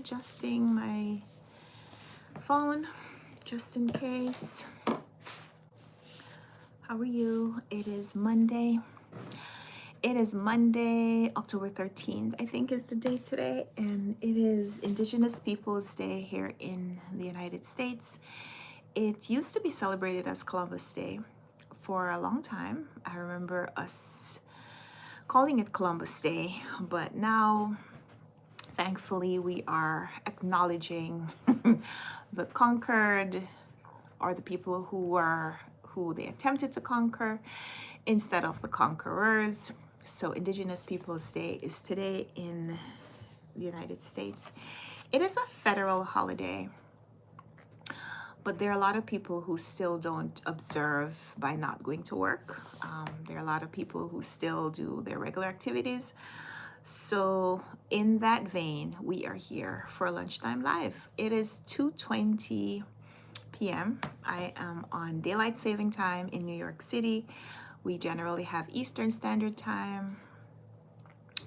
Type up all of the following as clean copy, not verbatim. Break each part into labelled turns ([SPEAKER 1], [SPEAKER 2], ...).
[SPEAKER 1] adjusting my phone just in case. How are you? It is Monday. October 13th, I think is the date today, and it is Indigenous Peoples Day here in the United States. It used to be celebrated as Columbus Day for a long time. I remember us calling it Columbus Day, but now thankfully we are acknowledging the conquered, or the people who they attempted to conquer instead of the conquerors. So Indigenous Peoples Day is today in the United States. It is a federal holiday, but there are a lot of people who still don't observe by not going to work. There are a lot of people who still do their regular activities. So in that vein, we are here for Lunchtime Live. It is 2:20 p.m. I am on daylight saving time in New York City. We generally have Eastern Standard Time,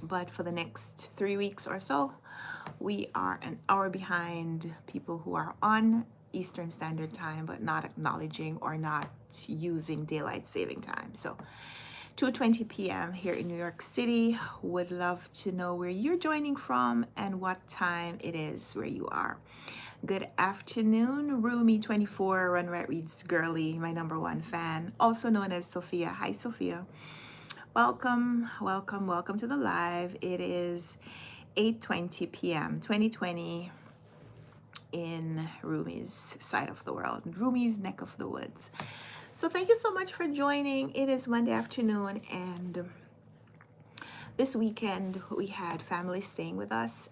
[SPEAKER 1] but for the next 3 weeks or so, we are an hour behind people who are on Eastern Standard Time, but not acknowledging or not using daylight saving time. So 2:20 p.m. here in New York City. Would love to know where you're joining from and what time it is where you are. Good afternoon, Rumi24, Runwright Reads Girly, my #1 fan, also known as Sophia. Hi, Sophia. Welcome to the live. It is 8:20 p.m. 2020 in Rumi's side of the world, Rumi's neck of the woods. So thank you so much for joining. It is Monday afternoon, and this weekend we had family staying with us.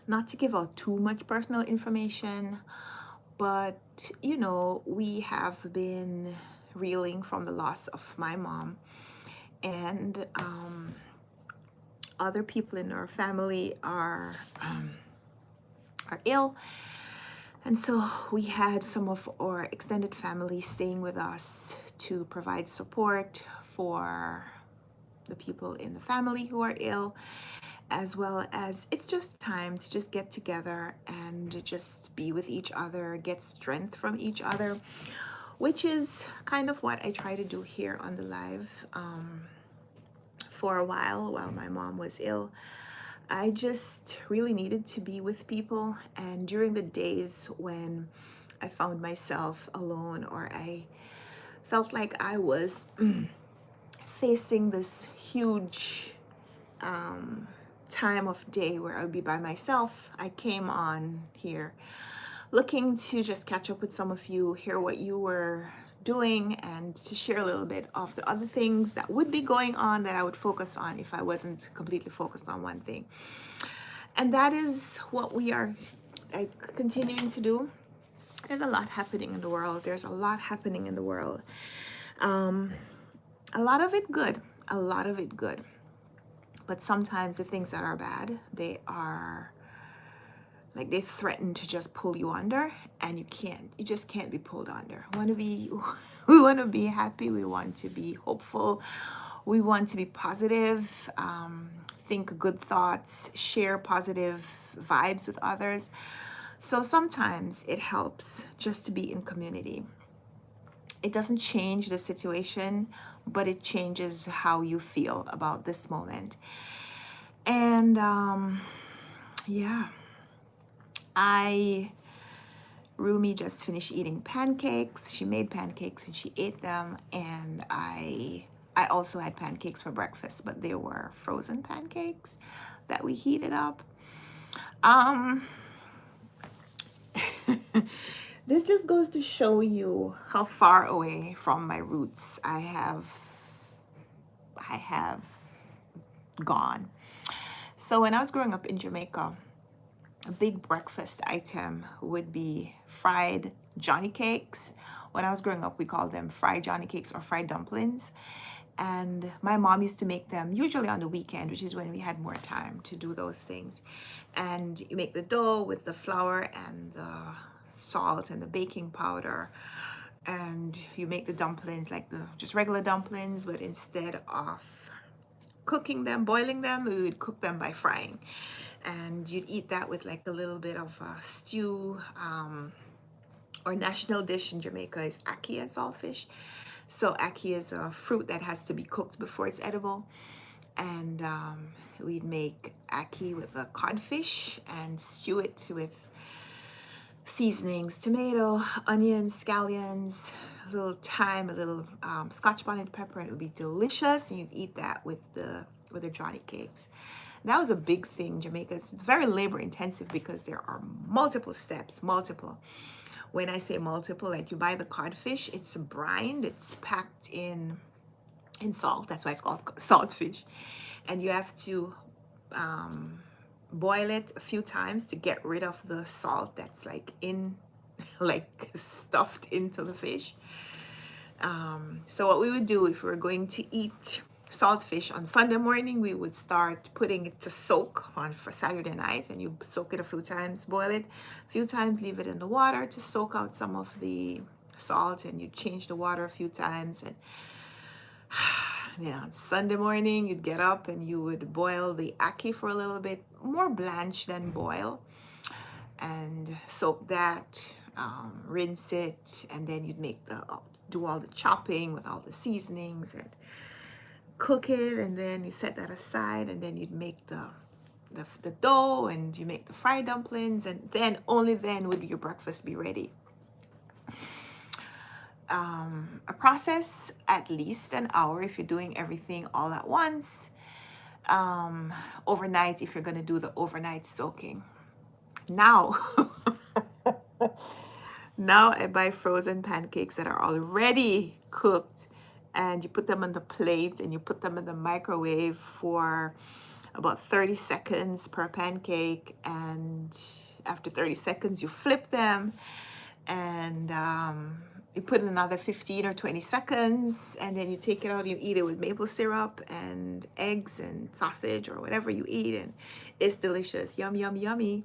[SPEAKER 1] Not to give out too much personal information, but you know, we have been reeling from the loss of my mom, and other people in our family are ill. And so we had some of our extended family staying with us to provide support for the people in the family who are ill, as well as it's just time to just get together and just be with each other, get strength from each other, which is kind of what I try to do here on the live. For a while my mom was ill, I just really needed to be with people. And during the days when I found myself alone, or I felt like I was facing this huge time of day where I would be by myself, I came on here looking to just catch up with some of you, hear what you were doing, and to share a little bit of the other things that would be going on that I would focus on if I wasn't completely focused on one thing. And that is what we are continuing to do. There's a lot happening in the world. A lot of it good. But sometimes the things that are bad, they are like they threaten to just pull you under, and you just can't be pulled under. We want to be happy. We want to be hopeful. We want to be positive, think good thoughts, share positive vibes with others. So sometimes it helps just to be in community. It doesn't change the situation, but it changes how you feel about this moment. And Rumi just finished eating pancakes. She made pancakes and she ate them, and I also had pancakes for breakfast, but they were frozen pancakes that we heated up. This just goes to show you how far away from my roots I have gone. So when I was growing up in Jamaica, a big breakfast item would be fried Johnny cakes. When I was growing up, we called them fried Johnny cakes or fried dumplings. And my mom used to make them usually on the weekend, which is when we had more time to do those things. And you make the dough with the flour and the salt and the baking powder, and you make the dumplings like the just regular dumplings, but instead of cooking them, boiling them, we would cook them by frying. and you'd eat that with like a little bit of stew. Or national dish in Jamaica is ackee and saltfish. So ackee is a fruit that has to be cooked before it's edible, and we'd make ackee with a codfish and stew it with seasonings, tomato, onions, scallions, a little thyme, a little Scotch bonnet pepper, and it would be delicious. And you'd eat that with the Johnny cakes. That was a big thing in Jamaica. It's very labor intensive because there are multiple steps, multiple. When I say multiple, like you buy the codfish, it's brined, it's packed in salt. That's why it's called saltfish. And you have to boil it a few times to get rid of the salt that's like like stuffed into the fish. So what we would do if we were going to eat saltfish on Sunday morning, we would start putting it to soak on for Saturday night, and you soak it a few times, boil it a few times, leave it in the water to soak out some of the salt, and you change the water a few times. And yeah, on Sunday morning you'd get up and you would boil the ackee for a little bit, more blanch than boil, and soak that, rinse it, and then you'd do all the chopping with all the seasonings and cook it, and then you set that aside, and then you'd make the dough, and you make the fried dumplings, and then only then would your breakfast be ready. A process at least an hour if you're doing everything all at once. Overnight if you're going to do the overnight soaking. Now now I buy frozen pancakes that are already cooked, and you put them on the plate and you put them in the microwave for about 30 seconds per pancake, and after 30 seconds you flip them, and you put in another 15 or 20 seconds, and then you take it out and you eat it with maple syrup and eggs and sausage or whatever you eat, and it's delicious. Yum, yum, yummy.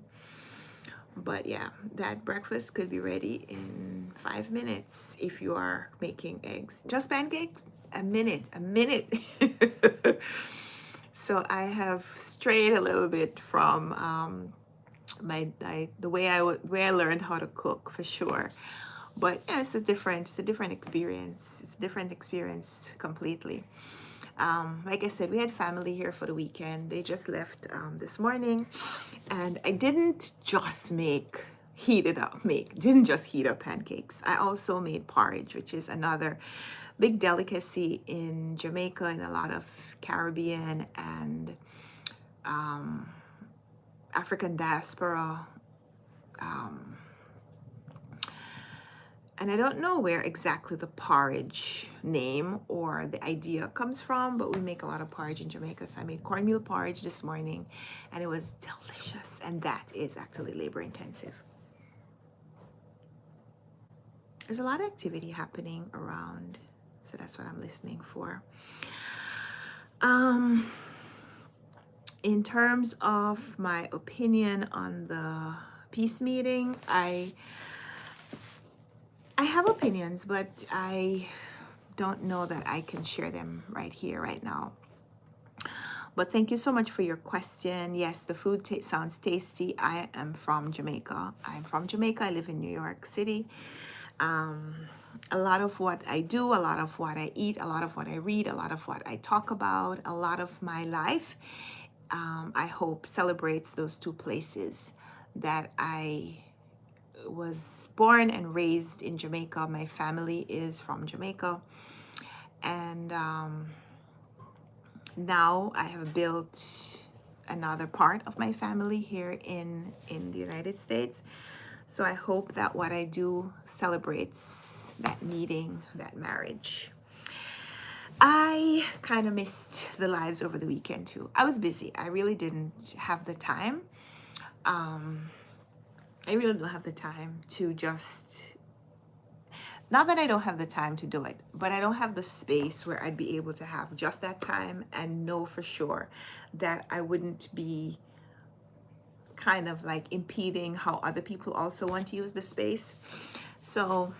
[SPEAKER 1] But yeah, that breakfast could be ready in 5 minutes if you are making eggs. Just pancakes, a minute. So I have strayed a little bit from the way I learned how to cook, for sure. But yeah, it's a different experience. It's a different experience completely. Like I said, we had family here for the weekend. They just left this morning, and I didn't just didn't just heat up pancakes. I also made porridge, which is another big delicacy in Jamaica and a lot of Caribbean and African diaspora. And I don't know where exactly the porridge name or the idea comes from, but we make a lot of porridge in Jamaica. So I made cornmeal porridge this morning, and it was delicious. And that is actually labor intensive. There's a lot of activity happening around, so that's what I'm listening for. In terms of my opinion on the peace meeting, I have opinions, but I don't know that I can share them right here, right now. But thank you so much for your question. Yes, the food sounds tasty. I am from Jamaica. I'm from Jamaica. I live in New York City. A lot of what I do, a lot of what I eat, a lot of what I read, a lot of what I talk about, a lot of my life, I hope celebrates those two places that I was born and raised in Jamaica. My family is from Jamaica, and now I have built another part of my family here in the United States. So I hope that what I do celebrates that meeting, that marriage. I kind of missed the lives over the weekend too. I was busy. I really didn't have the time. I really don't have the time to just, not that I don't have the time to do it, but I don't have the space where I'd be able to have just that time and know for sure that I wouldn't be kind of like impeding how other people also want to use the space. So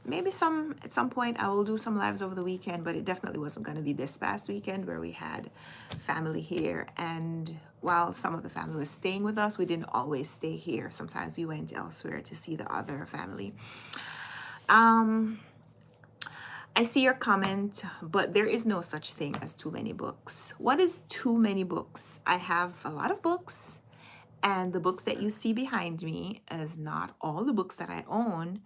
[SPEAKER 1] maybe at some point I will do some lives over the weekend, but it definitely wasn't going to be this past weekend where we had family here. And while some of the family was staying with us, we didn't always stay here. Sometimes we went elsewhere to see the other family. Um, I see your comment, but there is no such thing as too many books. What is too many books? I have a lot of books, and the books that you see behind me is not all the books that I own.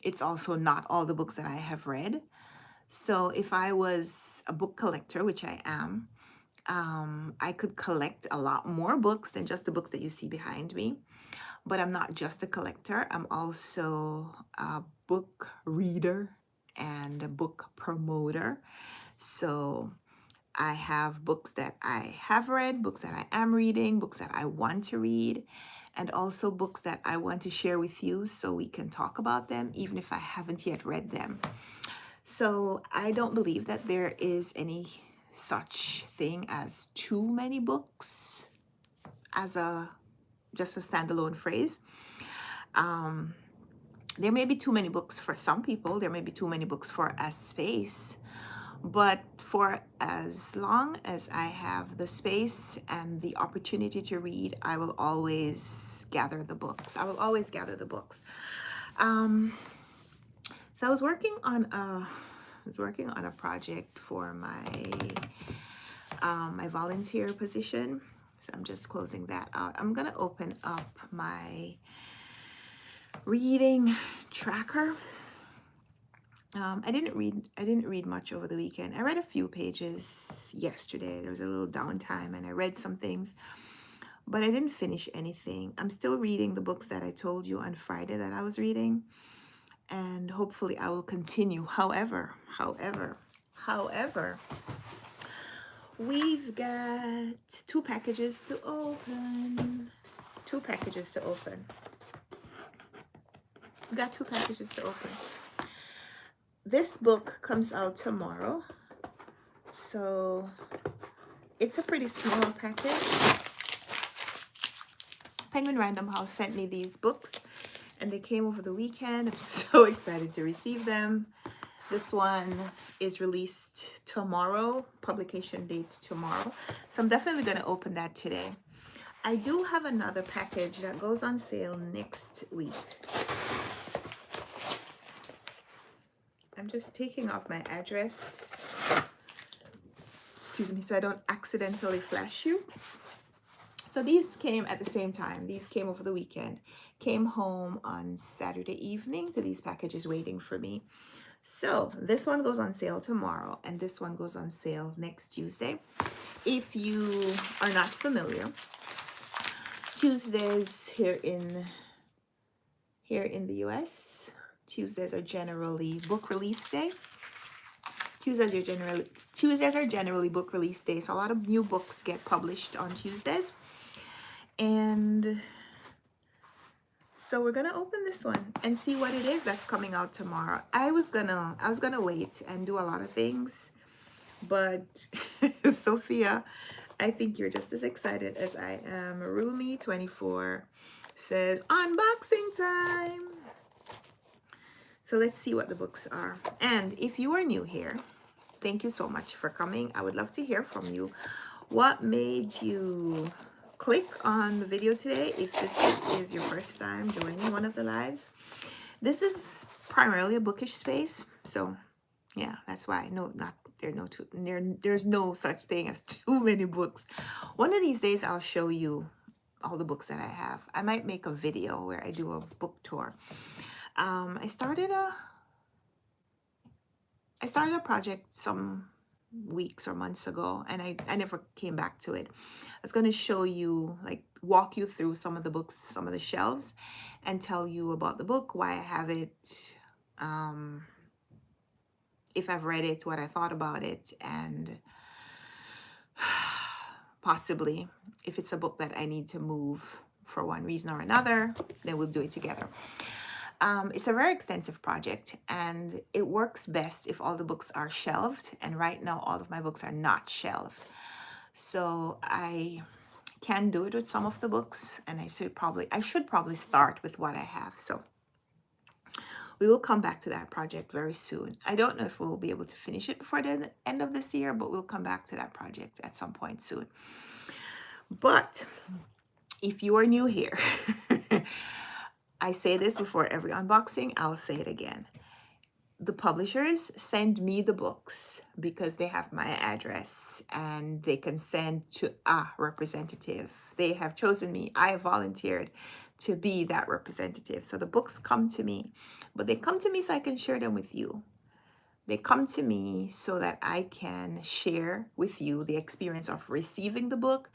[SPEAKER 1] It's also not all the books that I have read. So if I was a book collector, which I am, I could collect a lot more books than just the books that you see behind me. But I'm not just a collector, I'm also a book reader and a book promoter. So I have books that I have read, books that I am reading, books that I want to read, and also books that I want to share with you so we can talk about them, even if I haven't yet read them. So I don't believe that there is any such thing as too many books as just a standalone phrase. There may be too many books for some people. There may be too many books for a space. But for as long as I have the space and the opportunity to read, I will always gather the books. I will always gather the books. So I was working on a project for my my volunteer position. So I'm just closing that out. I'm gonna open up my reading tracker. I didn't read much over the weekend. I read a few pages yesterday. There was a little downtime and I read some things, but I didn't finish anything. I'm still reading the books that I told you on Friday that I was reading, and hopefully I will continue. However, we've got two packages to open. Two packages to open. We've got two packages to open. This book comes out tomorrow, so it's a pretty small package. Penguin Random House sent me these books, and they came over the weekend. I'm so excited to receive them. This one is released tomorrow, publication date tomorrow, so I'm definitely going to open that today. I do have another package that goes on sale next week. I'm just taking off my address, excuse me, so I don't accidentally flash you. So these came at the same time. These came over the weekend. Came home on Saturday evening to these packages waiting for me. So this one goes on sale tomorrow, and this one goes on sale next Tuesday. If you are not familiar, Tuesdays here in the US, Tuesdays are generally book release day. Tuesdays are generally book release day. So a lot of new books get published on Tuesdays. And so we're gonna open this one and see what it is that's coming out tomorrow. I was gonna wait and do a lot of things, but Sophia, I think you're just as excited as I am. Rumi24 says unboxing time. So let's see what the books are. And if you are new here, thank you so much for coming. I would love to hear from you. What made you click on the video today? If this is your first time joining one of the lives, this is primarily a bookish space. So yeah, that's why there's no such thing as too many books. One of these days I'll show you all the books that I have. I might make a video where I do a book tour. I started a project some weeks or months ago, and I never came back to it. I was going to show you, like, walk you through some of the books, some of the shelves, and tell you about the book, why I have it, if I've read it, what I thought about it, and possibly if it's a book that I need to move for one reason or another, then we'll do it together. It's a very extensive project, and it works best if all the books are shelved, and right now all of my books are not shelved. So I can do it with some of the books, and I should probably start with what I have. So We will come back to that project very soon. I don't know if we'll be able to finish it before the end of this year, but we'll come back to that project at some point soon. But if you are new here, I say this before every unboxing, I'll say it again. The publishers send me the books because they have my address and they can send to a representative. They have chosen me. I have volunteered to be that representative. So the books come to me, but they come to me so I can share them with you. They come to me so that I can share with you the experience of receiving the book,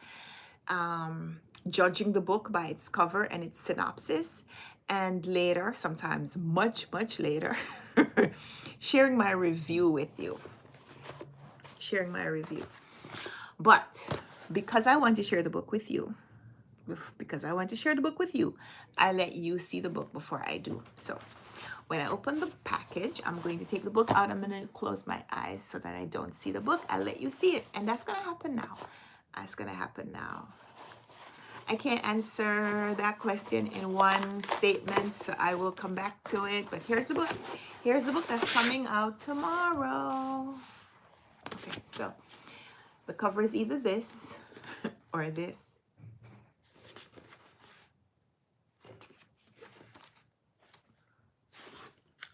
[SPEAKER 1] judging the book by its cover and its synopsis, and later, sometimes much, much later, sharing my review with you. Sharing my review. But because I want to share the book with you, I let you see the book before I do. So when I open the package, I'm going to take the book out. I'm going to close my eyes so that I don't see the book. I'll let you see it. And that's going to happen now. That's going to happen now. I can't answer that question in one statement, so I will come back to it. But here's the book. Here's the book that's coming out tomorrow. Okay, so the cover is either this or this.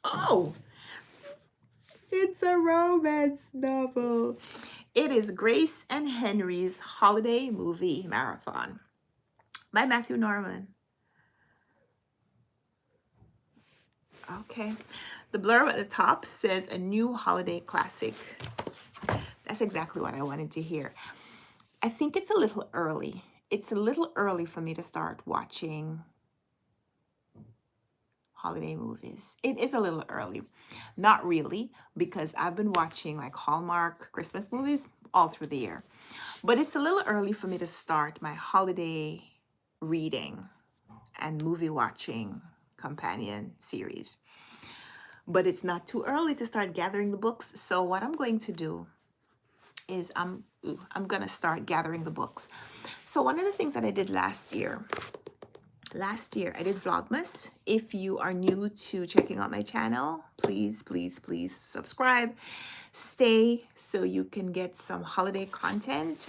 [SPEAKER 1] Oh, it's a romance novel. It is Grace and Henry's Holiday Movie Marathon by Matthew Norman. Okay. The blurb at the top says a new holiday classic. That's exactly what I wanted to hear. I think it's a little early. It's a little early for me to start watching holiday movies. It is a little early. Not really, because I've been watching like Hallmark Christmas movies all through the year. But it's a little early for me to start my holiday reading and movie watching companion series. But it's not too early to start gathering the books. So what I'm going to do is I'm going to start gathering the books. So one of the things that I did last year I did Vlogmas. If you are new to checking out my channel, please, please, please subscribe. Stay so you can get some holiday content.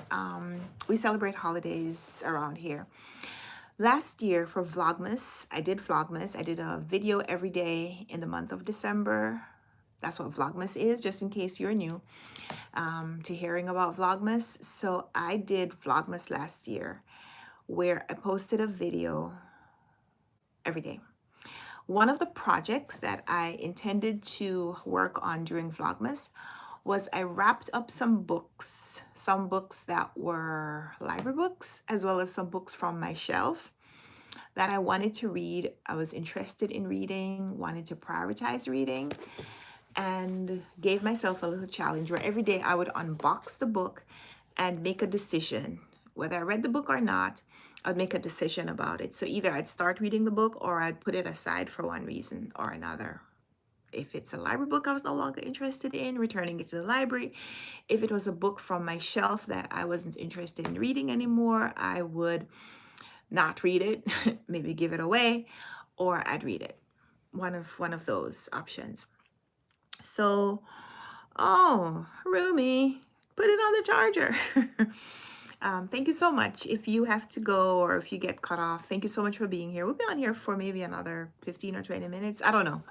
[SPEAKER 1] We celebrate holidays around here. Last year for Vlogmas, I did Vlogmas. I did a video every day in the month of December. That's what Vlogmas is, just in case you're new to hearing about Vlogmas. So I did Vlogmas last year where I posted a video every day. One of the projects that I intended to work on during Vlogmas was I wrapped up some books that were library books, as well as some books from my shelf that I wanted to read. I was interested in reading, wanted to prioritize reading, and gave myself a little challenge where every day I would unbox the book and make a decision. Whether I read the book or not, I'd make a decision about it. So either I'd start reading the book or I'd put it aside for one reason or another. If it's a library book I was no longer interested in, returning it to the library. If it was a book from my shelf that I wasn't interested in reading anymore, I would not read it, maybe give it away, or I'd read it. One of those options. So, oh, Rumi, put it on the charger. Thank you so much. If you have to go or if you get cut off, thank you so much for being here. We'll be on here for maybe another 15 or 20 minutes. I don't know.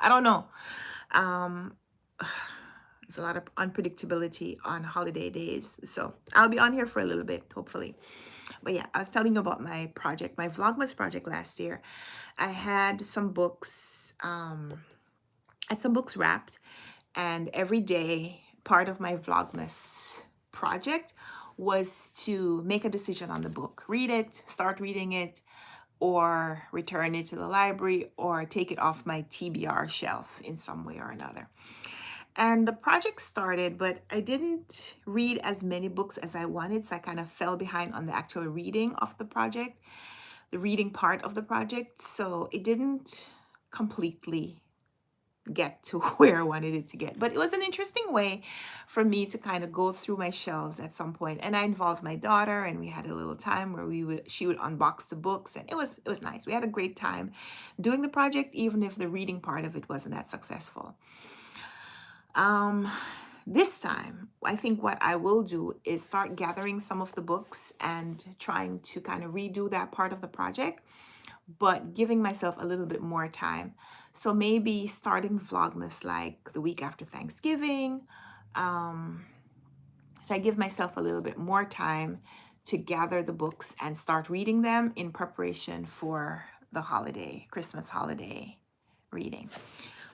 [SPEAKER 1] There's a lot of unpredictability on holiday days. So I'll be on here for a little bit, hopefully. But yeah, I was telling you about my project, my Vlogmas project last year. I had some books, wrapped, and every day part of my Vlogmas project was to make a decision on the book, read it, start reading it, or return it to the library, or take it off my TBR shelf in some way or another. And the project started, but I didn't read as many books as I wanted, so I kind of fell behind on the actual reading of the project, the reading part of the project. So it didn't completely get to where I wanted it to get. But it was an interesting way for me to kind of go through my shelves at some point. And I involved my daughter, and we had a little time where she would unbox the books, and it was nice. We had a great time doing the project, even if the reading part of it wasn't that successful. Um, this time, I think what I will do is start gathering some of the books and trying to kind of redo that part of the project, but giving myself a little bit more time. So maybe starting Vlogmas like the week after Thanksgiving. Um, so I give myself a little bit more time to gather the books and start reading them in preparation for the holiday, Christmas holiday reading.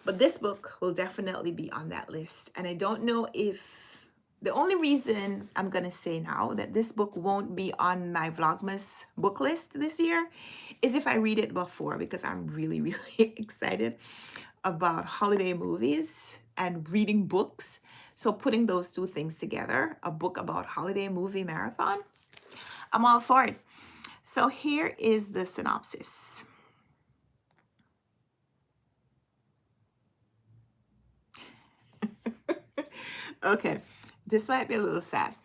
[SPEAKER 1] But this book will definitely be on that list. And I don't know if the only reason I'm going to say now that this book won't be on my Vlogmas book list this year is if I read it before, because I'm really, really excited about holiday movies and reading books. So putting those two things together, a book about holiday movie marathon, I'm all for it. So here is the synopsis. Okay, this might be a little sad.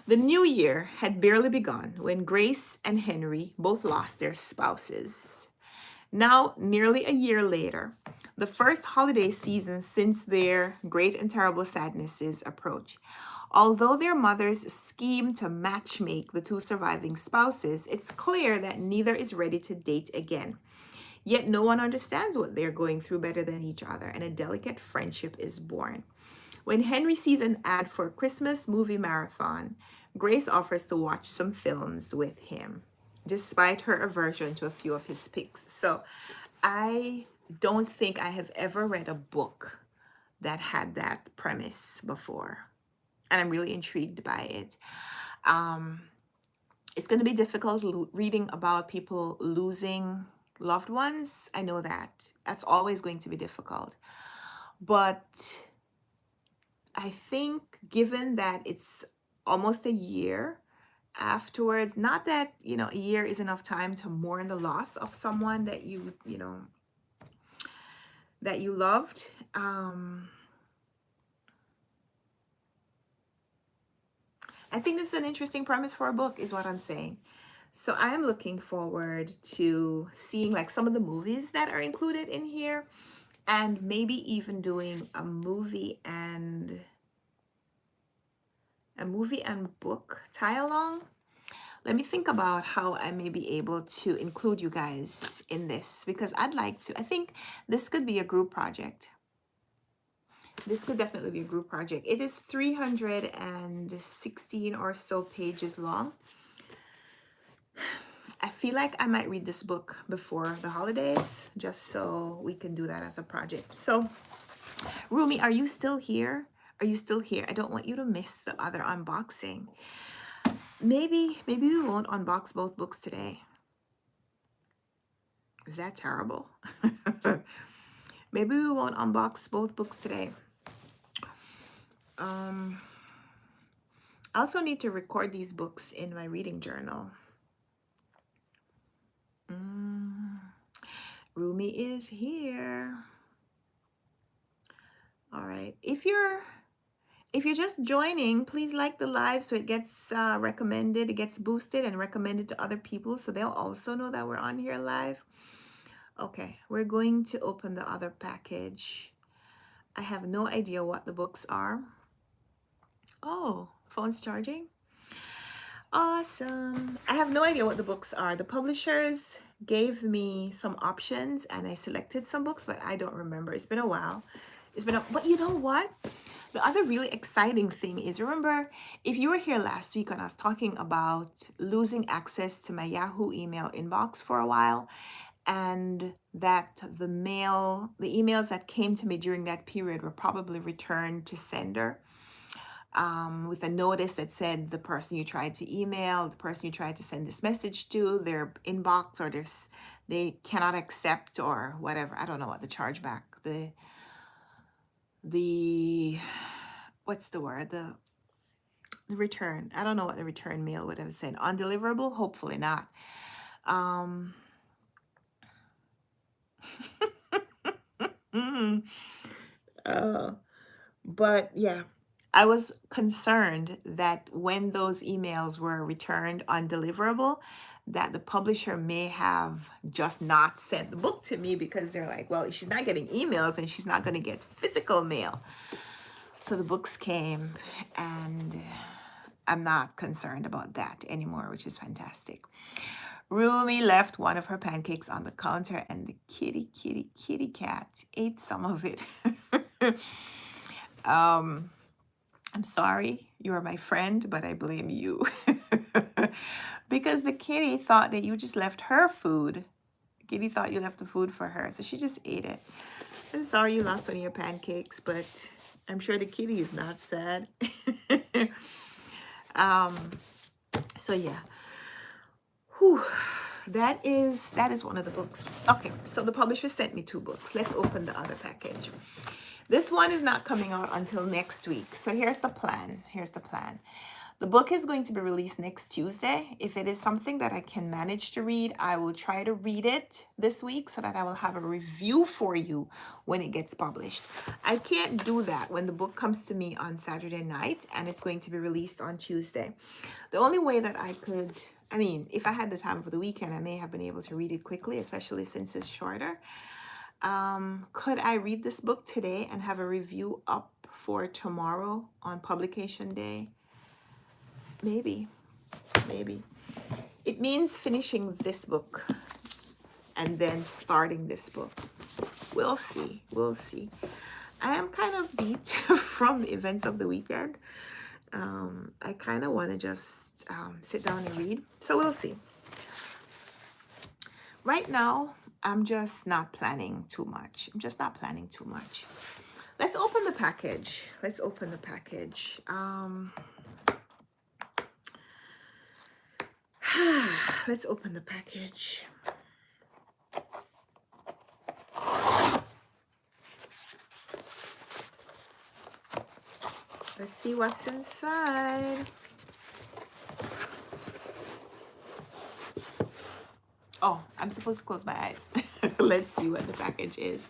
[SPEAKER 1] The new year had barely begun when Grace and Henry both lost their spouses. Now, nearly a year later, the first holiday season since their great and terrible sadnesses approach. Although their mothers scheme to matchmake the two surviving spouses, it's clear that neither is ready to date again. Yet no one understands what they're going through better than each other, and a delicate friendship is born. When Henry sees an ad for a Christmas movie marathon, Grace offers to watch some films with him, despite her aversion to a few of his picks. So I don't think I have ever read a book that had that premise before. And I'm really intrigued by it. Um, it's going to be difficult reading about people losing loved ones. I know that. That's always going to be difficult. But I think given that it's almost a year afterwards, not that, a year is enough time to mourn the loss of someone that that you loved. I think this is an interesting premise for a book, is what I'm saying. So I'm looking forward to seeing like some of the movies that are included in here, and maybe even doing a movie and book tie along. Let me think about how I may be able to include you guys in this, because I think this could be a group project. This could definitely be a group project. It is 316 or so pages long. I feel like I might read this book before the holidays, just so we can do that as a project. So, Rumi, are you still here? Are you still here? I don't want you to miss the other unboxing. Maybe we won't unbox both books today. Is that terrible? Maybe we won't unbox both books today. I also need to record these books in my reading journal. Rumi is here. All right. If you're just joining, please like the live so it gets recommended, it gets boosted and recommended to other people so they'll also know that we're on here live. Okay, we're going to open the other package. I have no idea what the books are. Oh, phone's charging. Awesome. I have no idea what the books are. The publishers gave me some options and I selected some books, but I don't remember. It's been a while. But you know what? The other really exciting thing is, remember, if you were here last week when I was talking about losing access to my Yahoo email inbox for a while, and that the emails that came to me during that period were probably returned to sender, with a notice that said the person you tried to email, the person you tried to send this message to, their inbox or they cannot accept or whatever. I don't know what the chargeback, the what's the word? The return. I don't know what the return mail would have said. Undeliverable? Hopefully not. uh, but yeah, I was concerned that when those emails were returned undeliverable, that the publisher may have just not sent the book to me because they're like, well, she's not getting emails and she's not going to get physical mail. So the books came, and I'm not concerned about that anymore, which is fantastic. Rumi left one of her pancakes on the counter, and the kitty cat ate some of it. um, I'm sorry, you are my friend, but I blame you. Because the kitty thought that you just left her food. The kitty thought you left the food for her, so she just ate it. I'm sorry you lost one of your pancakes, but I'm sure the kitty is not sad. um, so yeah. Whew. That is one of the books. Okay, so the publisher sent me 2 books. Let's open the other package. This one is not coming out until next week. So here's the plan. The book is going to be released next Tuesday. If it is something that I can manage to read, I will try to read it this week so that I will have a review for you when it gets published. I can't do that when the book comes to me on Saturday night and it's going to be released on Tuesday. The only way that I could, I mean, if I had the time for the weekend, I may have been able to read it quickly, especially since it's shorter. Could I read this book today and have a review up for tomorrow on publication day? Maybe. It means finishing this book and then starting this book. We'll see. I am kind of beat from the events of the weekend. I kind of want to just sit down and read. So we'll see. Right now, I'm just not planning too much. Let's open the package. Let's open the package. Let's see what's inside. Oh, I'm supposed to close my eyes. Let's see what the package is.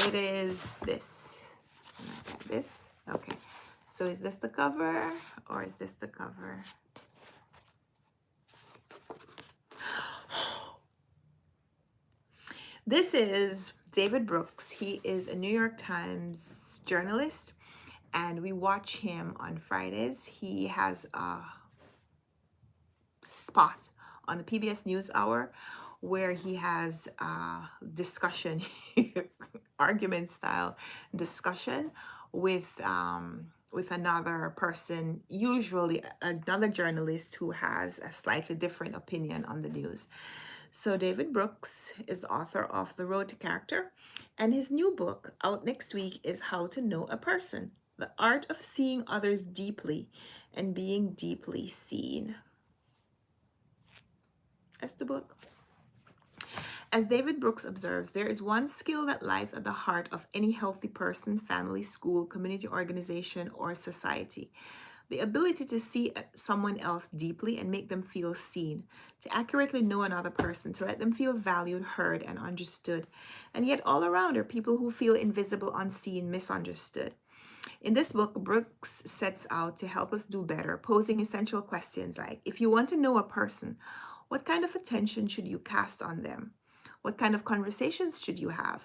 [SPEAKER 1] It is this. This? Okay. So is this the cover or is this the cover? This is David Brooks. He is a New York Times journalist, and we watch him on Fridays. He has a spot on the PBS NewsHour where he has discussion, argument style discussion with another person, usually another journalist who has a slightly different opinion on the news. So David Brooks is the author of The Road to Character, and his new book out next week is How to Know a Person: The Art of Seeing Others Deeply and Being Deeply Seen. That's the book. As David Brooks observes, there is one skill that lies at the heart of any healthy person, family, school, community organization, or society: the ability to see someone else deeply and make them feel seen, to accurately know another person, to let them feel valued, heard, and understood. And yet all around are people who feel invisible, unseen, misunderstood. In this book, Brooks sets out to help us do better, posing essential questions like, if you want to know a person, what kind of attention should you cast on them? What kind of conversations should you have?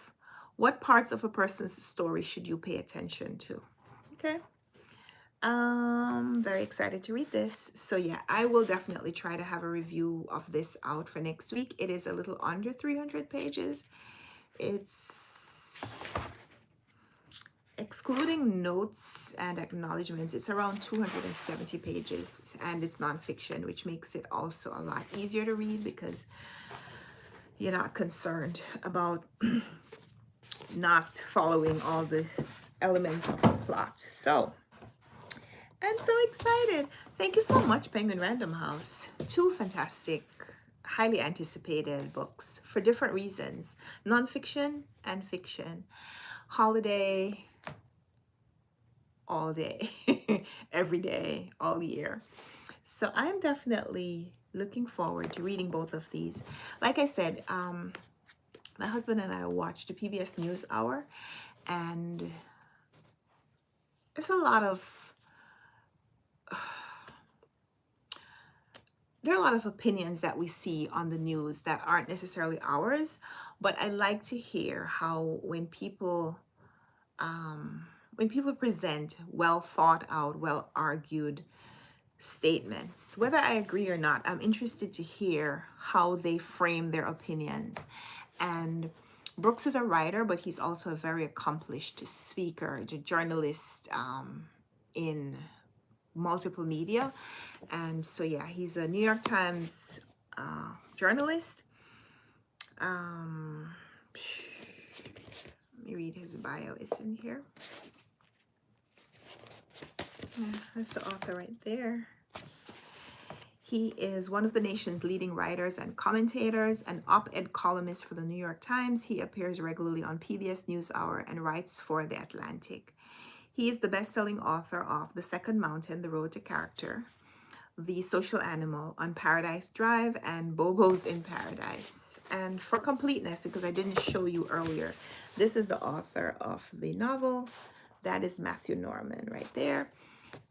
[SPEAKER 1] What parts of a person's story should you pay attention to? Okay. Very excited to read this. So yeah, I will definitely try to have a review of this out for next week. It is a little under 300 pages. It's, excluding notes and acknowledgements, it's around 270 pages, and it's nonfiction, which makes it also a lot easier to read because you're not concerned about not following all the elements of the plot. So I'm so excited. Thank you so much, Penguin Random House. 2 fantastic, highly anticipated books for different reasons. Nonfiction and fiction. Holiday, all day, every day, all year. So I'm definitely looking forward to reading both of these. Like I said, My husband and I watched the PBS News Hour, and there's a lot of there are a lot of opinions that we see on the news that aren't necessarily ours, but I like to hear how when people present well thought out, well argued statements, whether I agree or not, I'm interested to hear how they frame their opinions. And Brooks is a writer, but he's also a very accomplished speaker, a journalist in multiple media. And so, yeah, he's a New York Times journalist. Let me read his bio. It's in here. Yeah, that's the author right there. He is one of the nation's leading writers and commentators, an op-ed columnist for the New York Times. He appears regularly on PBS NewsHour and writes for The Atlantic. He is the best-selling author of The Second Mountain, The Road to Character, The Social Animal, On Paradise Drive, and Bobos in Paradise. And for completeness, because I didn't show you earlier, this is the author of the novel. That is Matthew Norman right there.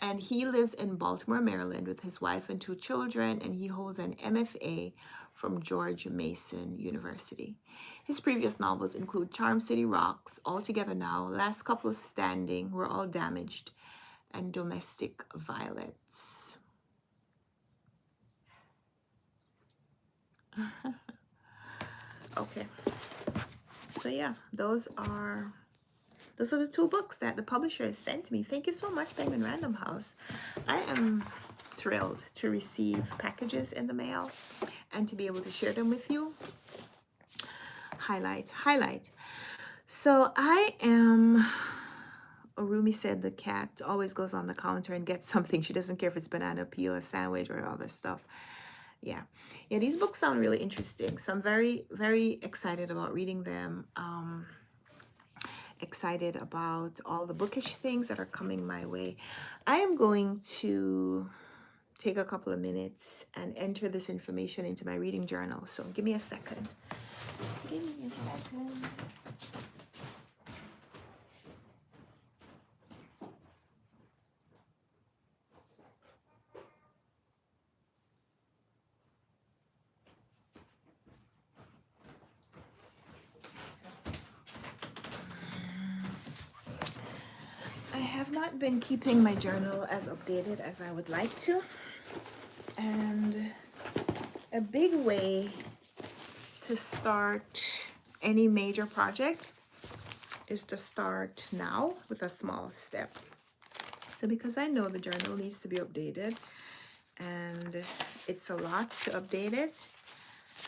[SPEAKER 1] And he lives in Baltimore, Maryland with his wife and 2 children, and he holds an MFA from George Mason University. His previous novels include Charm City Rocks, All Together Now, Last Couple Standing, We're All Damaged, and Domestic Violence. Okay. So yeah, those are the 2 books that the publisher has sent me. Thank you so much, Penguin Random House. I am thrilled to receive packages in the mail and to be able to share them with you. Highlight. So I am, Orumi said the cat always goes on the counter and gets something. She doesn't care if it's banana peel, a sandwich, or all this stuff. Yeah, these books sound really interesting. So I'm very, very excited about reading them. Excited about all the bookish things that are coming my way. I am going to take a couple of minutes and enter this information into my reading journal. So give me a second. Give me a second. I have not been keeping my journal as updated as I would like to. And a big way to start any major project is to start now with a small step. So because I know the journal needs to be updated and it's a lot to update it,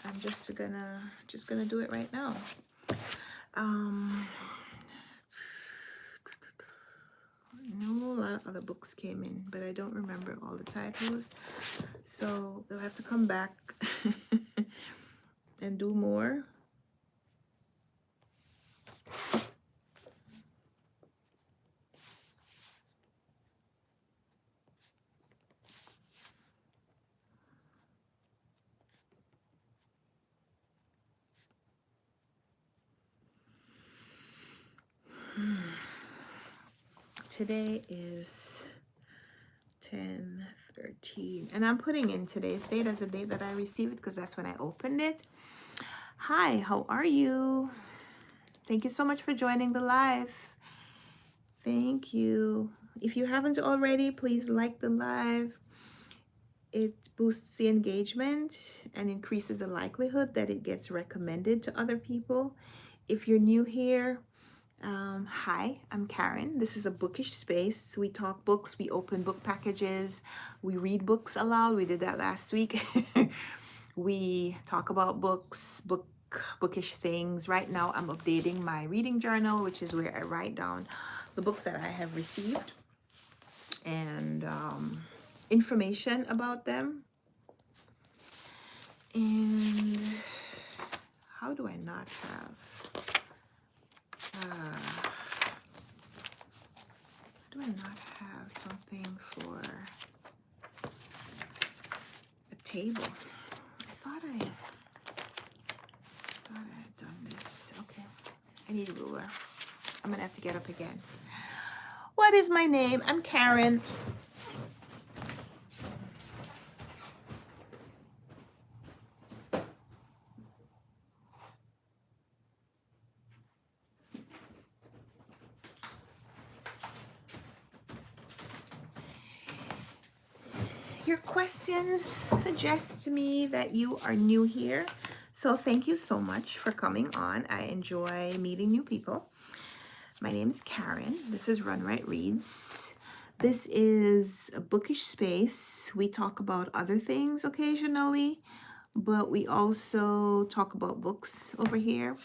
[SPEAKER 1] I'm just gonna do it right now. I know a lot of other books came in, but I don't remember all the titles. So we'll have to come back and do more. Today is 10/13, and I'm putting in today's date as the date that I received it because that's when I opened it. Hi, how are you? Thank you so much for joining the live. Thank you. If you haven't already, please like the live. It boosts the engagement and increases the likelihood that it gets recommended to other people. If you're new here, hi, I'm Karen. This is a bookish space. We talk books, we open book packages, we read books aloud. We did that last week. We talk about books, bookish things. Right now I'm updating my reading journal, which is where I write down the books that I have received and information about them. And how do I not have something for a table? I thought I had done this. need a ruler. I'm gonna have to get up again. What is my name? I'm Karen. Your questions suggest to me that you are new here. So thank you so much for coming on. I enjoy meeting new people. My name is Karen. This is Runwright Reads. This is a bookish space. We talk about other things occasionally, but we also talk about books over here.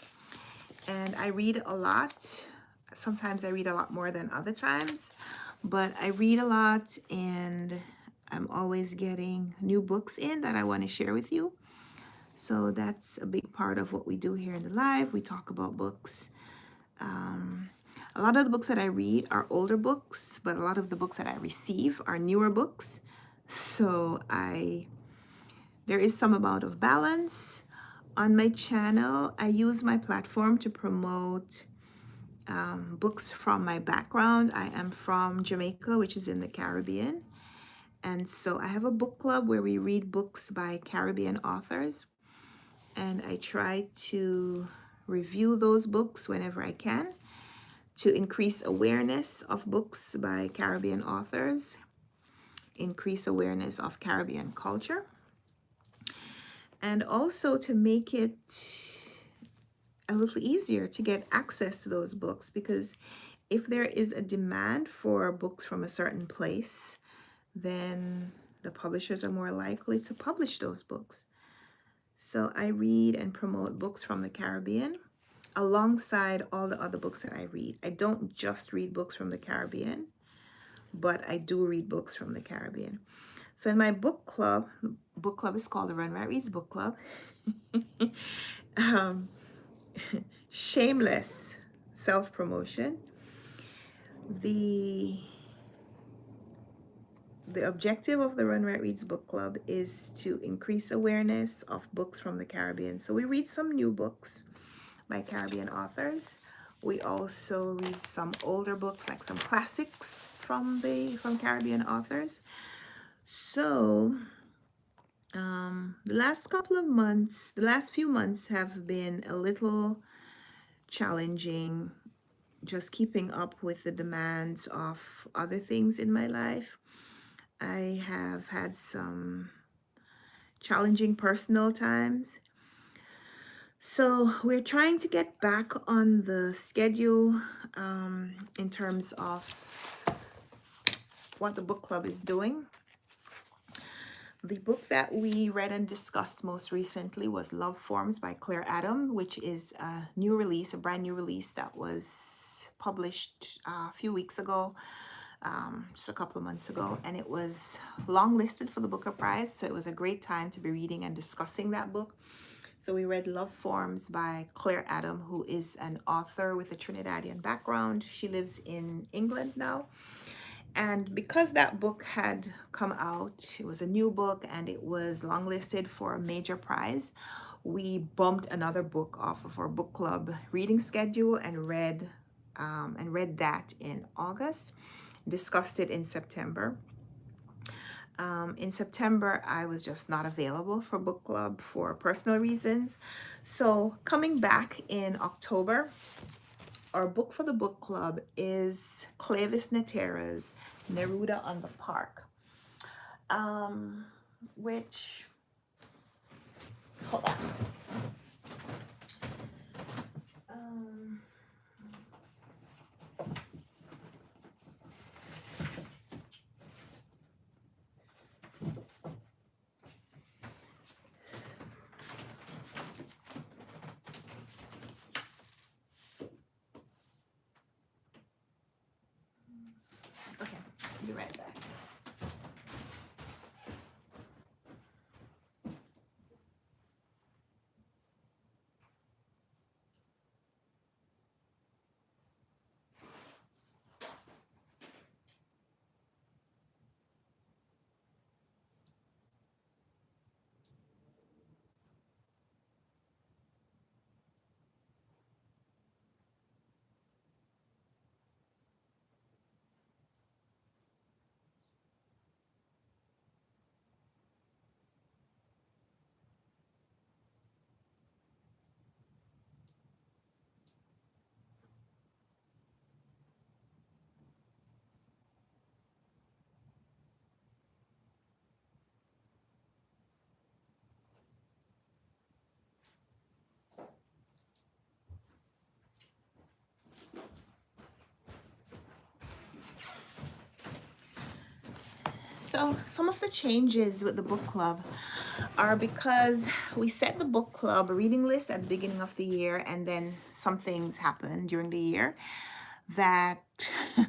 [SPEAKER 1] And I read a lot. Sometimes I read a lot more than other times, but I read a lot and I'm always getting new books in that I want to share with you. So that's a big part of what we do here in the live. We talk about books. A lot of the books that I read are older books, but a lot of the books that I receive are newer books. So there is some amount of balance. On my channel, I use my platform to promote books from my background. I am from Jamaica, which is in the Caribbean. And so I have a book club where we read books by Caribbean authors. And I try to review those books whenever I can to increase awareness of books by Caribbean authors, increase awareness of Caribbean culture, and also to make it a little easier to get access to those books, because if there is a demand for books from a certain place, then the publishers are more likely to publish those books. So I read and promote books from the Caribbean alongside all the other books that I read. I don't just read books from the Caribbean, but I do read books from the Caribbean. So in my book club is called the Runwright Reads Book Club. Shameless self-promotion. The objective of the Runwright Reads Book Club is to increase awareness of books from the Caribbean. So we read some new books by Caribbean authors. We also read some older books, like some classics from Caribbean authors. So the last few months have been a little challenging, just keeping up with the demands of other things in my life. I have had some challenging personal times. So we're trying to get back on the schedule in terms of what the book club is doing. The book that we read and discussed most recently was Love Forms by Claire Adam, which is a brand new release that was published a few weeks ago, just a couple of months ago, and it was longlisted for the Booker Prize. So it was a great time to be reading and discussing that book. So we read Love Forms by Claire Adam, who is an author with a Trinidadian background. She lives in England now. And because that book had come out, it was a new book and it was longlisted for a major prize, we bumped another book off of our book club reading schedule and read that in August, discussed it in September. In September, I was just not available for book club for personal reasons. So coming back in October, our book for the book club is Clavis Natera's Neruda on the Park, which, hold on. Okay, be right back. So some of the changes with the book club are because we set the book club reading list at the beginning of the year, and then some things happen during the year that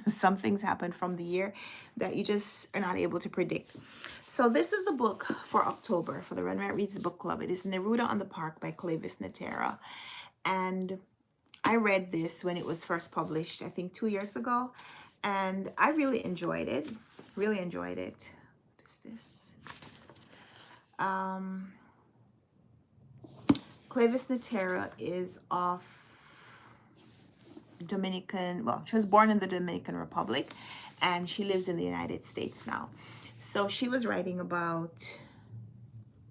[SPEAKER 1] some things happen from the year that you just are not able to predict. So this is the book for October for the Runwright Reads Book Club. It is Neruda on the Park by Clavis Natera. And I read this when it was first published, I think 2 years ago, and I really enjoyed it. Really enjoyed it. What is this? Clavis Natera is of Dominican, well, she was born in the Dominican Republic and she lives in the United States now. So she was writing about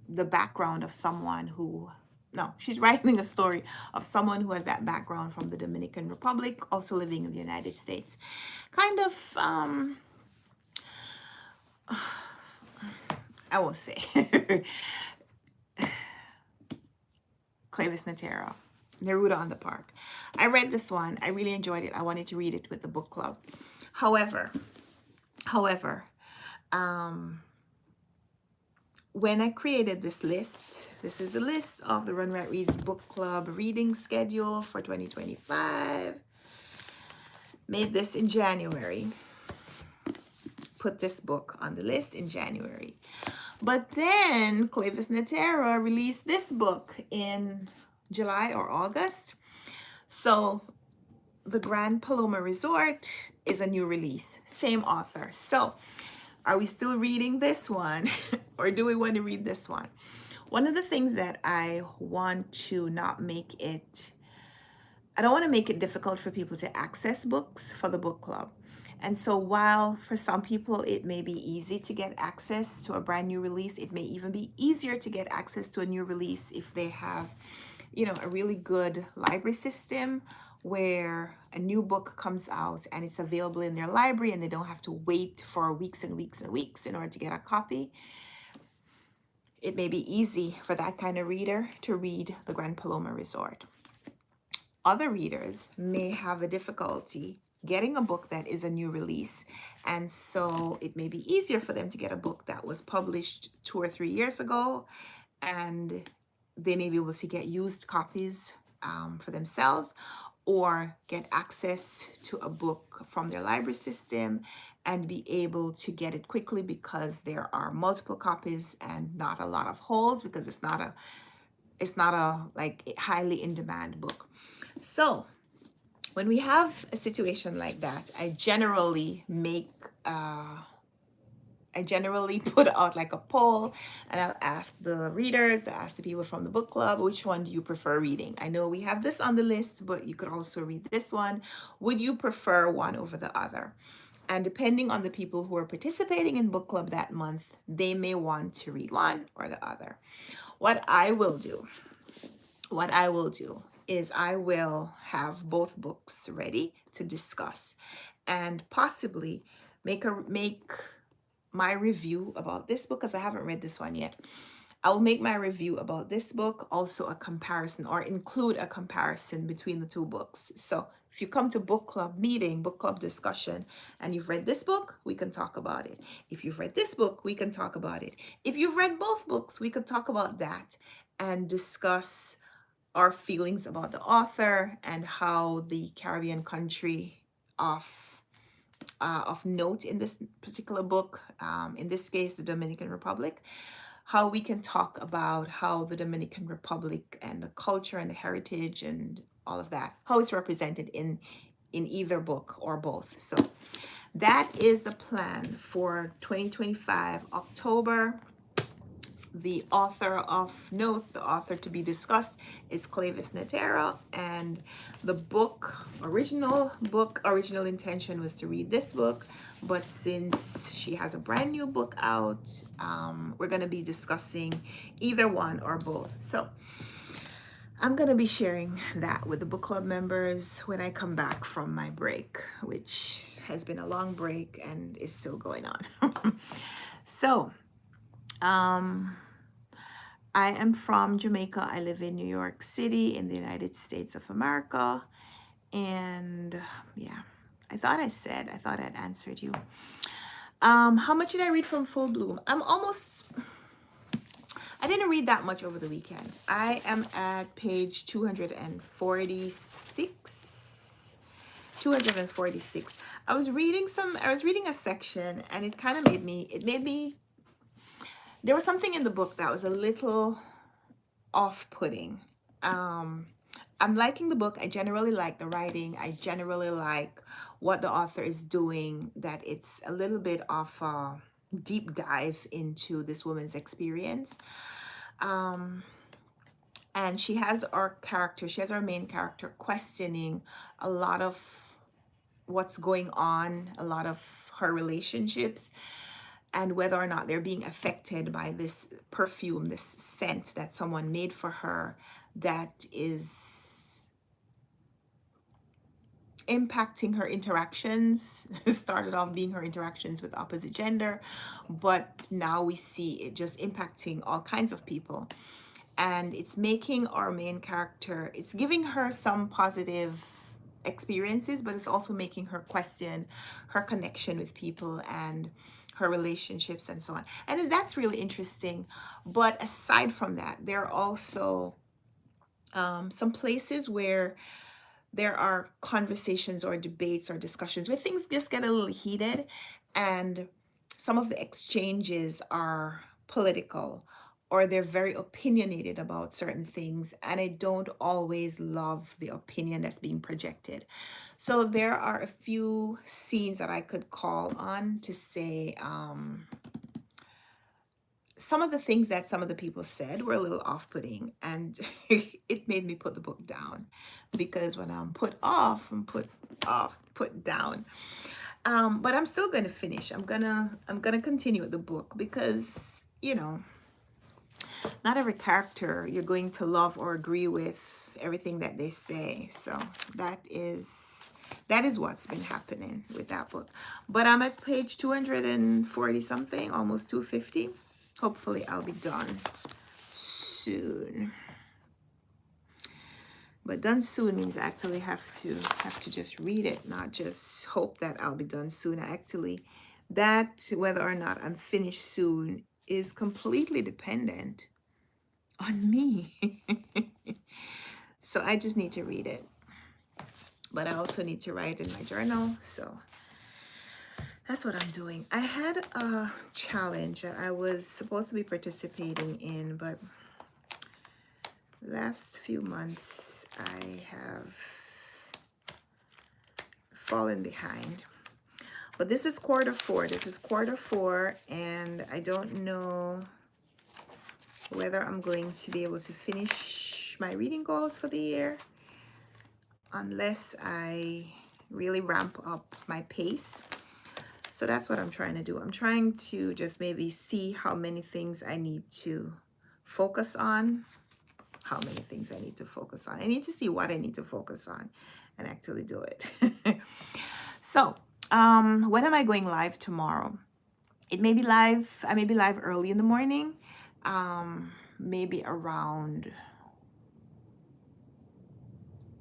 [SPEAKER 1] the background of someone who, no, she's writing a story of someone who has that background from the Dominican Republic, also living in the United States. Kind of, I won't say. Clavis Natera, Neruda on the Park. I read this one. I really enjoyed it. I wanted to read it with the book club. However, when I created this list, this is a list of the Runwright Reads Book Club reading schedule for 2025. Made this in January. Put this book on the list in January. But then Clavis Natera released this book in July or August. So The Grand Paloma Resort is a new release, same author. So are we still reading this one or do we want to read this one? One of the things that I want to not make it, I don't want to make it difficult for people to access books for the book club. And so while for some people it may be easy to get access to a brand new release, it may even be easier to get access to a new release if they have, you know, a really good library system where a new book comes out and it's available in their library and they don't have to wait for weeks and weeks and weeks in order to get a copy. It may be easy for that kind of reader to read The Grand Paloma Resort. Other readers may have a difficulty getting a book that is a new release, and so it may be easier for them to get a book that was published 2 or 3 years ago, and they may be able to get used copies for themselves, or get access to a book from their library system and be able to get it quickly because there are multiple copies and not a lot of holes, because it's not a like highly in demand book. So when we have a situation like that, I generally put out like a poll, and I'll ask the readers, I ask the people from the book club, which one do you prefer reading? I know we have this on the list, but you could also read this one. Would you prefer one over the other? And depending on the people who are participating in book club that month, they may want to read one or the other. What I will do is I will have both books ready to discuss and possibly make my review about this book, because I haven't read this one yet. I'll make my review about this book, also a comparison, or include a comparison between the two books. So if you come to book club meeting, book club discussion, and you've read this book, we can talk about it. If you've read this book, we can talk about it. If you've read both books, we could talk about that and discuss our feelings about the author and how the Caribbean country of note in this particular book, in this case, the Dominican Republic, how we can talk about how the Dominican Republic and the culture and the heritage and all of that, how it's represented in either book or both. So that is the plan for 2025 October. The author of note, the author to be discussed, is Clavis Natera, and the original intention was to read this book, but since she has a brand new book out, we're going to be discussing either one or both. So I'm going to be sharing that with the book club members when I come back from my break, which has been a long break and is still going on. So I am from Jamaica. I live in New York City in the United States of America. And yeah, I thought I'd answered you. How much did I read from Full Bloom? I didn't read that much over the weekend. I am at page 246. 246. I was reading a section, and it kind of made me there was something in the book that was a little off-putting. Um, I'm liking the book. I generally like the writing. I generally like what the author is doing, that it's a little bit of a deep dive into this woman's experience. Um, and she has our main character questioning a lot of what's going on, a lot of her relationships, and whether or not they're being affected by this perfume, this scent that someone made for her, that is impacting her interactions. It started off being her interactions with opposite gender, but now we see it just impacting all kinds of people. And it's making our main character, it's giving her some positive experiences, but it's also making her question her connection with people and her relationships and so on. And that's really interesting. But aside from that, there are also some places where there are conversations or debates or discussions where things just get a little heated, and some of the exchanges are political, or they're very opinionated about certain things, and I don't always love the opinion that's being projected. So there are a few scenes that I could call on to say, some of the things that some of the people said were a little off-putting, and it made me put the book down, because when I'm put off, put down. But I'm still going to finish. I'm gonna continue with the book, because not every character you're going to love or agree with everything that they say. So that is what's been happening with that book. But I'm at page 240 something, almost 250. Hopefully I'll be done soon. But done soon means I actually have to just read it, not just hope that I'll be done soon. That whether or not I'm finished soon is completely dependent on me. So I just need to read it. But I also need to write in my journal. So that's what I'm doing. I had a challenge that I was supposed to be participating in, but last few months I have fallen behind. But this is quarter four. And I don't know whether I'm going to be able to finish my reading goals for the year unless I really ramp up my pace. So that's what I'm trying to do. I'm trying to just maybe see how many things I need to focus on. I need to see what I need to focus on and actually do it. So, when am I going live tomorrow? I may be live early in the morning, maybe around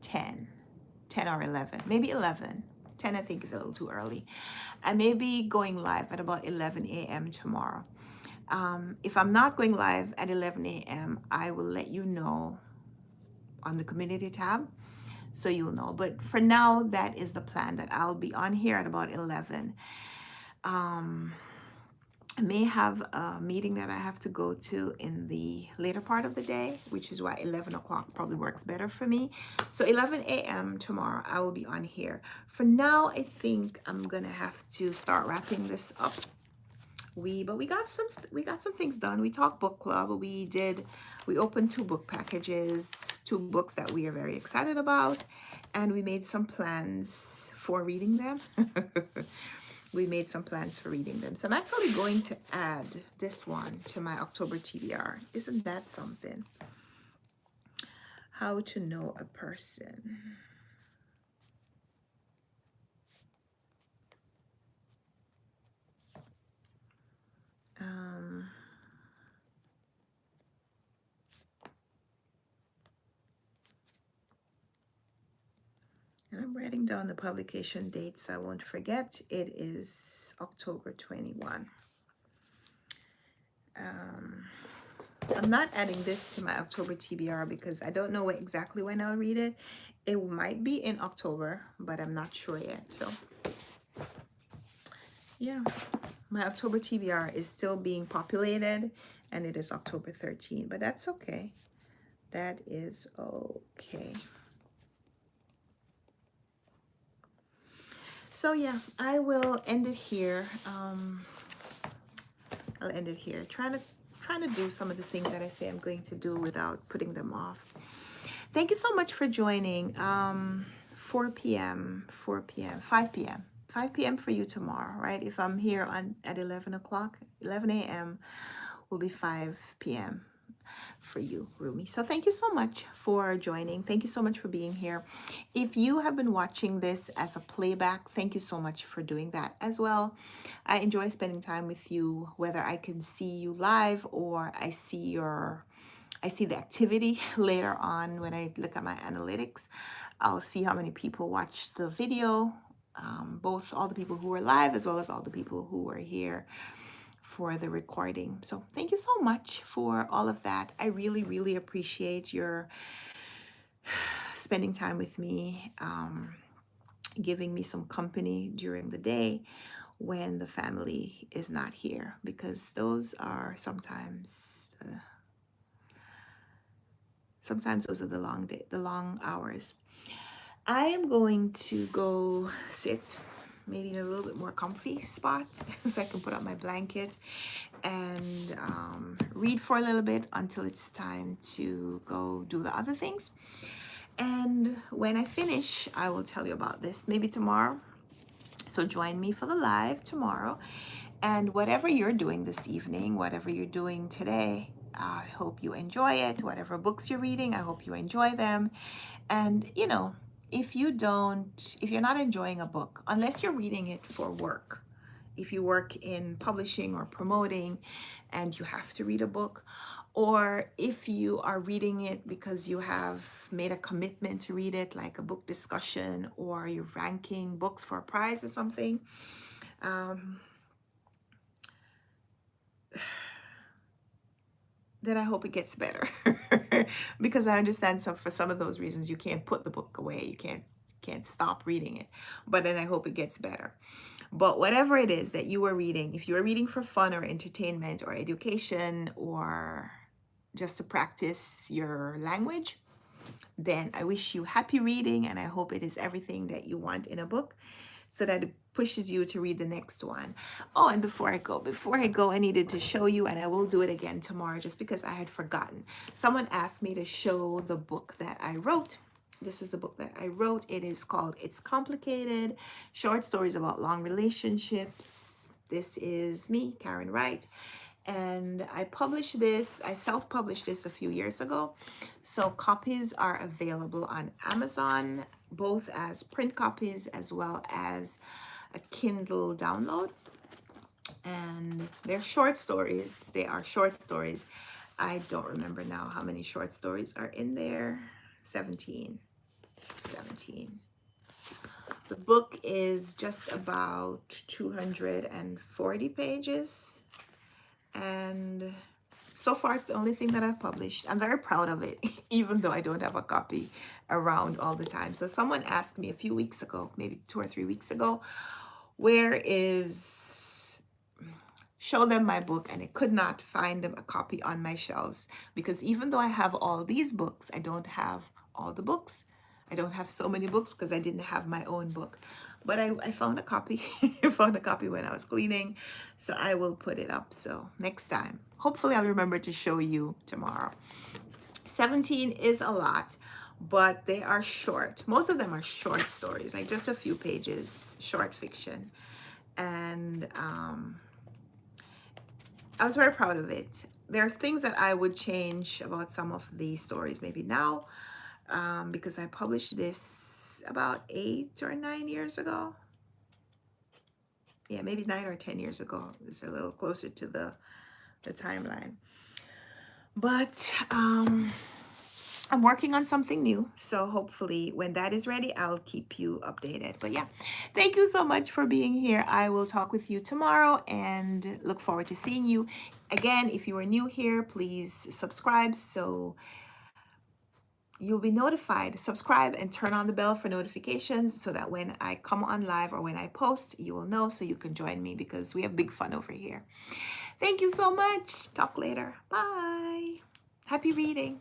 [SPEAKER 1] 10 or 11, maybe 11. 10 I think is a little too early. I may be going live at about 11 a.m. tomorrow. If I'm not going live at 11 a.m., I will let you know on the community tab, so you'll know. But for now, that is the plan, that I'll be on here at about 11. I may have a meeting that I have to go to in the later part of the day, which is why 11 o'clock probably works better for me. So 11 a.m. tomorrow, I will be on here. For now, I think I'm gonna have to start wrapping this up. But we got some things done. We talked book club. We opened 2 book packages, 2 books that we are very excited about, and we made some plans for reading them. So I'm actually going to add this one to my October TBR. Isn't that something? How to know a person. And I'm writing down the publication date so I won't forget. It is October 21. I'm not adding this to my October TBR because I don't know exactly when I'll read it. It might be in October, but I'm not sure yet. So yeah, my October TBR is still being populated and it is October 13, but that's okay. That is okay. So yeah, I will end it here. I'll end it here. Trying to do some of the things that I say I'm going to do without putting them off. Thank you so much for joining. 4 p.m., 5 p.m. 5 p.m. for you tomorrow, right? If I'm here at 11 o'clock, 11 a.m. will be 5 p.m. for you, Rumi. So thank you so much for joining. Thank you so much for being here. If you have been watching this as a playback, thank you so much for doing that as well. I enjoy spending time with you, whether I can see you live or I see the activity later on when I look at my analytics. I'll see how many people watched the video, both all the people who were live as well as all the people who were here for the recording. So thank you so much for all of that. I really, really appreciate your spending time with me, giving me some company during the day when the family is not here, because those are sometimes those are the long hours. I am going to go sit maybe in a little bit more comfy spot so I can put up my blanket and read for a little bit until it's time to go do the other things. And when I finish, I will tell you about this maybe tomorrow. So join me for the live tomorrow. And whatever you're doing this evening, whatever you're doing today, I hope you enjoy it. Whatever books you're reading, I hope you enjoy them. And, you know, if you're not enjoying a book, unless you're reading it for work, if you work in publishing or promoting and you have to read a book, or if you are reading it because you have made a commitment to read it, like a book discussion, or you're ranking books for a prize or something, then I hope it gets better. Because I understand for some of those reasons you can't put the book away, you can't stop reading it, but then I hope it gets better. But whatever it is that you are reading, if you are reading for fun or entertainment or education or just to practice your language, then I wish you happy reading, and I hope it is everything that you want in a book so that it pushes you to read the next one. Oh, and before I go, I needed to show you, and I will do it again tomorrow just because I had forgotten. Someone asked me to show the book that I wrote. This is the book that I wrote. It is called It's Complicated, Short Stories About Long Relationships. This is me, Karen Wright. And I self-published this a few years ago. So copies are available on Amazon, both as print copies as well as a Kindle download. And they're short stories. They are short stories. I don't remember now how many short stories are in there. 17. The book is just about 240 pages. And so far it's the only thing that I've published. I'm very proud of it, even though I don't have a copy around all the time. So someone asked me a few weeks ago, maybe 2 or 3 weeks ago, show them my book, and I could not find them a copy on my shelves, because even though I have all these books, I don't have all the books. I don't have so many books because I didn't have my own book. But I found a copy. I found a copy when I was cleaning, so I will put it up. So next time, hopefully I'll remember to show you tomorrow. 17 is a lot, but they are short. Most of them are short stories, like just a few pages, short fiction. And I was very proud of it. There's things that I would change about some of these stories maybe now, because I published this about 8 or 9 years ago. Yeah, maybe 9 or 10 years ago. It's a little closer to the timeline. But I'm working on something new, so hopefully when that is ready, I'll keep you updated. But yeah, thank you so much for being here. I will talk with you tomorrow and look forward to seeing you. Again, if you are new here, please subscribe so you'll be notified. Subscribe and turn on the bell for notifications so that when I come on live or when I post, you will know so you can join me because we have big fun over here. Thank you so much. Talk later. Bye. Happy reading.